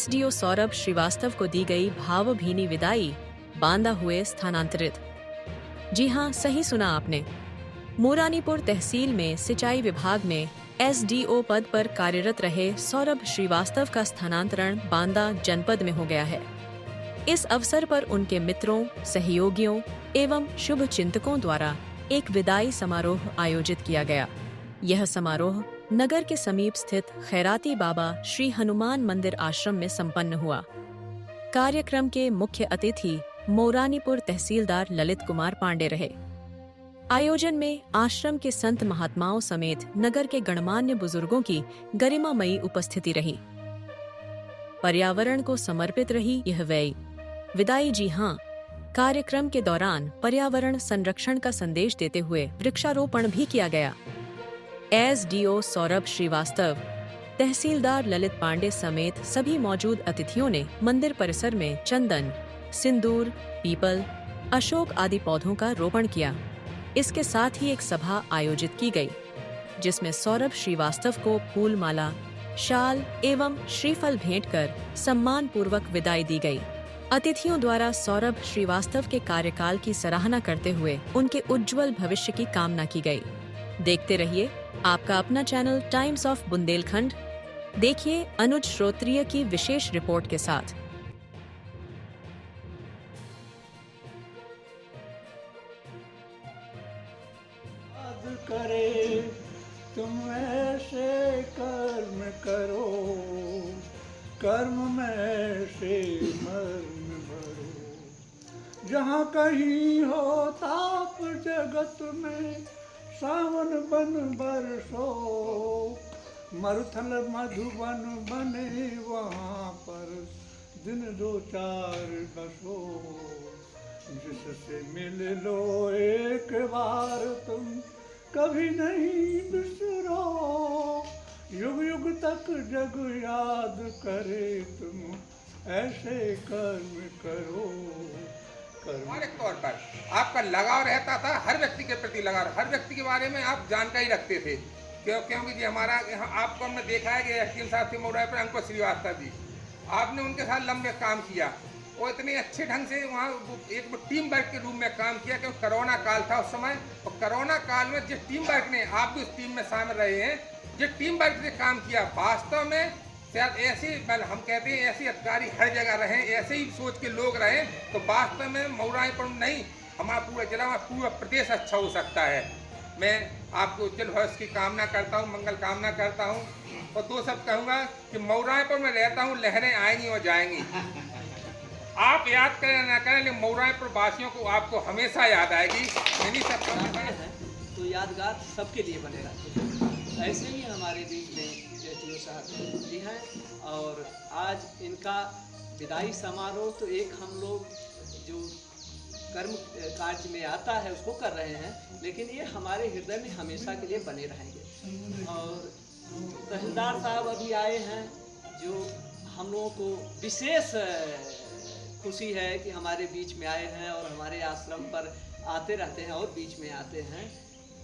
SDO Saurabh Srivastava को दी गई भावभीनी विदाई, बांदा हुए स्थानांतरित। जी हां, सही सुना आपने। मोरानीपुर तहसील में सिंचाई विभाग में एसडीओ पद पर कार्यरत रहे सौरभ श्रीवास्तव का स्थानांतरण बांदा जनपद में हो गया है। इस अवसर पर उनके मित्रों, सहयोगियों एवं शुभ चिंतकों द्वारा एक विदाई समारोह आयोजित किया गया। यह समारोह नगर के समीप स्थित खैराती बाबा श्री हनुमान मंदिर आश्रम में संपन्न हुआ। कार्यक्रम के मुख्य अतिथि मोरानीपुर तहसीलदार ललित कुमार पांडे रहे। आयोजन में आश्रम के संत महात्माओं समेत नगर के गणमान्य बुजुर्गों की गरिमामयी उपस्थिति रही। पर्यावरण को समर्पित रही यह विदाई। जी हां, कार्यक्रम के दौरान पर्यावरण संरक्षण का संदेश देते हुए वृक्षारोपण भी किया गया। एसडीओ सौरभ श्रीवास्तव, तहसीलदार ललित पांडे समेत सभी मौजूद अतिथियों ने मंदिर परिसर में चंदन, सिंदूर, पीपल, अशोक आदि पौधों का रोपण किया। इसके साथ ही एक सभा आयोजित की गई, जिसमें सौरभ श्रीवास्तव को फूल माला, शाल एवं श्रीफल भेंट कर सम्मान पूर्वक विदाई दी गई। अतिथियों द्वारा सौरभ श्रीवास्तव के कार्यकाल की सराहना करते हुए उनके उज्जवल भविष्य की कामना की गई। देखते रहिए आपका अपना चैनल टाइम्स ऑफ बुंदेलखंड। देखिए अनुज श्रोत्रिय की विशेष रिपोर्ट के साथ। करे तुम ऐसे कर्म करो, कर्म में ऐसे मर्म भरो। जहाँ कहीं हो ताप जगत में, सावन बन बरसो। मरुथल मधुबन बने वहाँ पर, दिन दो चार बसो। जिससे मिल लो एक बार तुम, कभी नहीं बिसरो। युग युग तक जग याद करे तुम, ऐसे कर्म करो। व्यावहारिक तौर पर आपका लगाव रहता था, हर व्यक्ति के प्रति लगाव, हर व्यक्ति के बारे में आप जानकारी रखते थे। क्योंकि जी हमारा आपको हमने देखा है कि एसडीएम साहब थे मोराय पर अंकुर श्रीवास्तव जी, आपने उनके साथ लंबे काम किया और इतने अच्छे ढंग से वहाँ एक टीम वर्क के रूप में काम किया। क्योंकि कोरोना काल था उस समय, और कोरोना काल में जिस टीम वर्क ने, आप भी उस टीम में शामिल रहे हैं, जिस टीम वर्क से काम किया, वास्तव में शायद ऐसे हम कहते हैं ऐसे अधिकारी हर जगह रहें, ऐसे ही सोच के लोग रहें, तो वास्तव में मोरानीपुर नहीं, हमारा पूरा जिला में पूरा प्रदेश अच्छा हो सकता है। मैं आपको उज्जवल भविष्य की कामना करता हूँ, मंगल कामना करता हूँ। और दो शब्द कहूँगा कि मोरानीपुर में रहता हूँ, लहरें आएंगी और जाएंगी। आप याद करें ना करें, लेकिन मोरानीपुर वासियों को आपको हमेशा याद आएगी। इन्हीं सब तो यादगार सबके लिए बनेगा। ऐसे ही हमारे बीच में एसडीओ साहब जी हैं, और आज इनका विदाई समारोह तो एक हम लोग जो कर्म कार्य में आता है उसको कर रहे हैं, लेकिन ये हमारे हृदय में हमेशा के लिए बने रहेंगे। और तहसीलदार साहब अभी आए हैं, जो हम लोगों को विशेष खुशी है कि हमारे बीच में आए हैं और हमारे आश्रम पर आते रहते हैं और बीच में आते हैं।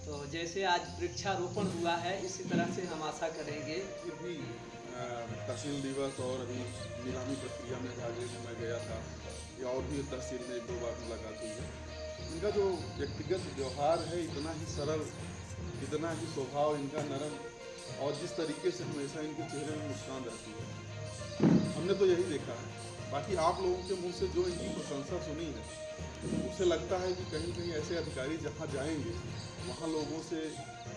तो जैसे आज वृक्षारोपण हुआ है, इसी तरह से हम आशा करेंगे। फिर भी तहसील दिवस और अभी नीलामी प्रक्रिया में भाग लेने मैं गया था, या और भी तहसील में एक दो बार मुलाकात हुई है। इनका जो व्यक्तिगत व्यवहार है इतना ही सरल, इतना ही स्वभाव इनका नरम, और जिस तरीके से हमेशा इनके चेहरे में मुस्कान रहती है, हमने तो यही देखा है। बाकी आप लोगों के मुंह से जो इनकी प्रशंसा सुनी है, उससे लगता है कि कहीं कहीं ऐसे अधिकारी जहाँ जाएंगे वहाँ लोगों से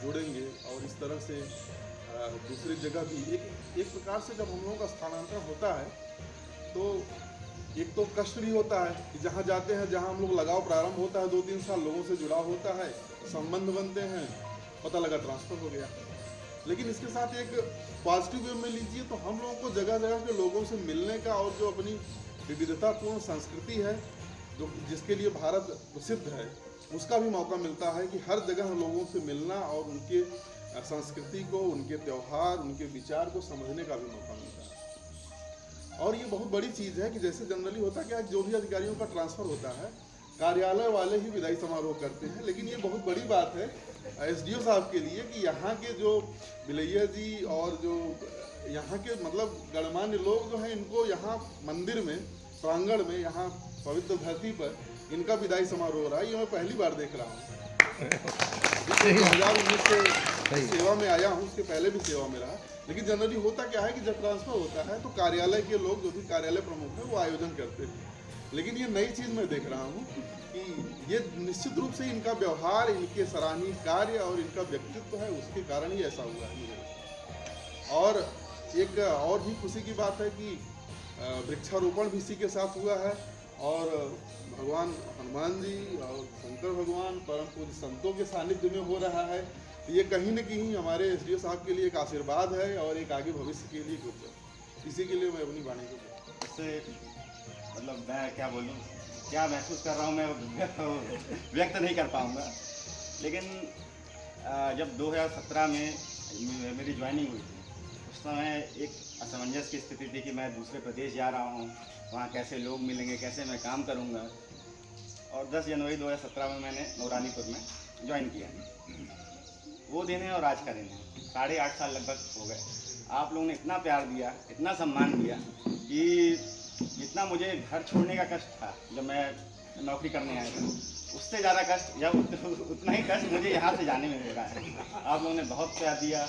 जुड़ेंगे, और इस तरह से दूसरी जगह भी एक प्रकार से जब हम लोगों का स्थानांतरण होता है तो एक तो कष्ट भी होता है कि जहाँ जाते हैं, जहाँ हम लोग लगाव प्रारंभ होता है, 2-3 साल लोगों से जुड़ा होता है, संबंध बनते हैं, पता लगा ट्रांसफ़र हो गया। लेकिन इसके साथ एक पॉजिटिव वे में लीजिए तो हम लोगों को जगह जगह के लोगों से मिलने का, और जो अपनी विविधतापूर्ण संस्कृति है जो जिसके लिए भारत प्रसिद्ध है, उसका भी मौका मिलता है कि हर जगह लोगों से मिलना और उनके संस्कृति को, उनके त्यौहार, उनके विचार को समझने का भी मौका मिलता है। और ये बहुत बड़ी चीज़ है कि जैसे जनरली होता क्या, जो भी अधिकारियों का ट्रांसफ़र होता है कार्यालय वाले ही विदाई समारोह करते हैं, लेकिन ये बहुत बड़ी बात है एसडीओ साहब के लिए कि यहाँ के जो बिलैया जी और जो यहाँ के मतलब गणमान्य लोग जो हैं, इनको यहाँ मंदिर में प्रांगण में यहाँ पवित्र धरती पर इनका विदाई समारोह हो रहा है। ये मैं पहली बार देख रहा हूँ। 2019 से सेवा में आया हूँ, उसके पहले भी सेवा में रहा। लेकिन जनरली होता क्या है कि जब ट्रांसफर होता है तो कार्यालय के लोग जो भी कार्यालय प्रमुख है वो आयोजन करते हैं। लेकिन ये नई चीज़ मैं देख रहा हूँ कि ये निश्चित रूप से इनका व्यवहार, इनके सराहनीय कार्य और इनका व्यक्तित्व है, उसके कारण ही ऐसा हुआ है। और एक और भी खुशी की बात है कि वृक्षारोपण भी इसी के साथ हुआ है और भगवान हनुमान जी और शंकर भगवान परम पूज्य संतों के सानिध्य में हो रहा है। ये कहीं न कहीं हमारे एसडीओ साहब के लिए एक आशीर्वाद है और एक आगे भविष्य के लिए कुछ है। इसी के लिए मैं अपनी वाणी को इससे मतलब मैं क्या बोलूँ, क्या महसूस कर रहा हूँ मैं व्यक्त नहीं कर पाऊँगा। लेकिन जब 2017 में मेरी ज्वाइनिंग हुई थी, उस समय एक असमंजस की स्थिति थी कि मैं दूसरे प्रदेश जा रहा हूँ, वहाँ कैसे लोग मिलेंगे, कैसे मैं काम करूँगा। और 10 जनवरी 2017 में मैंने नौरानीपुर में ज्वाइन किया। वो दिन है और आज का दिन है, 8.5 साल लगभग हो गए। आप लोगों ने इतना प्यार दिया, इतना सम्मान दिया कि जितना मुझे घर छोड़ने का कष्ट था जब मैं नौकरी करने आया था, उससे ज़्यादा कष्ट या उतना ही कष्ट मुझे यहाँ से जाने में मिला है। आप लोगों ने बहुत प्यार दिया,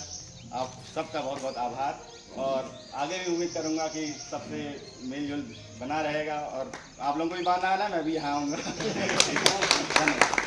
आप सबका बहुत बहुत आभार। और आगे भी उम्मीद करूँगा कि सबसे मेल जोल बना रहेगा और आप लोगों को भी बात आना, मैं भी यहाँ आऊँगा। धन्यवाद।